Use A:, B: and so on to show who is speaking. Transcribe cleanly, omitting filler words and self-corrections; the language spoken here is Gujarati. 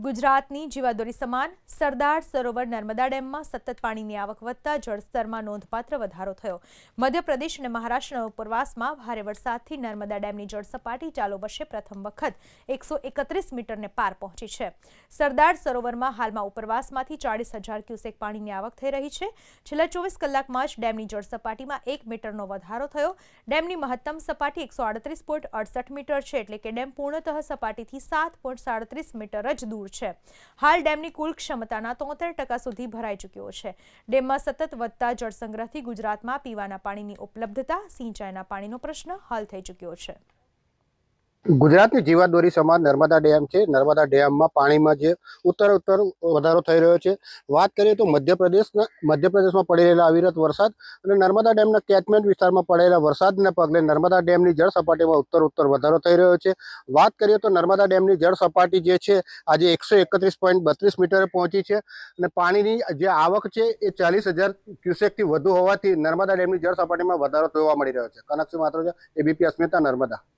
A: ગુજરાતની જીવાદોરી સમાન સરદાર સરોવર નર્મદા ડેમમાં સતત પાણીની આવક વધતા જળસ્તરમાં નોંધપાત્ર વધારો થયો। મધ્યપ્રદેશ અને મહારાષ્ટ્રના ઉપરવાસમાં ભારે વરસાદથી નર્મદા ડેમની જળસપાટી ચાલુ વર્ષે પ્રથમ વખત 131 મીટરને પાર પહોંચી છે। સરદાર સરોવરમાં હાલમાં ઉપરવાસમાંથી 40,000 ક્યુસેક પાણીની આવક થઈ રહી છે। છેલ્લા 24 કલાકમાં જ ડેમની જળસપાટીમાં 1 મીટરનો વધારો થયો। ડેમની મહત્તમ સપાટી 138.68 મીટર છે, એટલે કે ડેમ પૂર્ણતઃ સપાટીથી 7.37 મીટર જ દૂર છે। હાલ ડેમની કુલ ક્ષમતાના 73% સુધી ભરાઈ ચૂક્યો છે। ડેમમાં સતત વધતા જળસંગ્રહથી ગુજરાતમાં પીવાના પાણીની ઉપલબ્ધતા, સિંચાઈના પાણીનો પ્રશ્ન હલ થઈ ચૂક્યો છે।
B: ગુજરાતની જીવાદોરી સમાન નર્મદા ડેમ છે। નર્મદા ડેમમાં પાણીમાં જે ઉત્તર વધારો થઈ રહ્યો છે। વાત કરીએ તો મધ્યપ્રદેશમાં પડી રહેલા અવિરત વરસાદ અને નર્મદા ડેમના કેચમેન્ટ વિસ્તારમાં પડેલા વરસાદને પગલે નર્મદા ડેમની જળ સપાટીમાં ઉત્તર વધારો થઈ રહ્યો છે। વાત કરીએ તો નર્મદા ડેમની જળ સપાટી જે છે આજે 131.32 મીટરે પહોંચી છે અને પાણીની જે આવક છે એ 40,000 ક્યુસેકથી વધુ હોવાથી નર્મદા ડેમની જળ સપાટીમાં વધારો જોવા મળી રહ્યો છે। કનકસિંહ માત્રોજા, એબીપી અસ્મિતા, નર્મદા।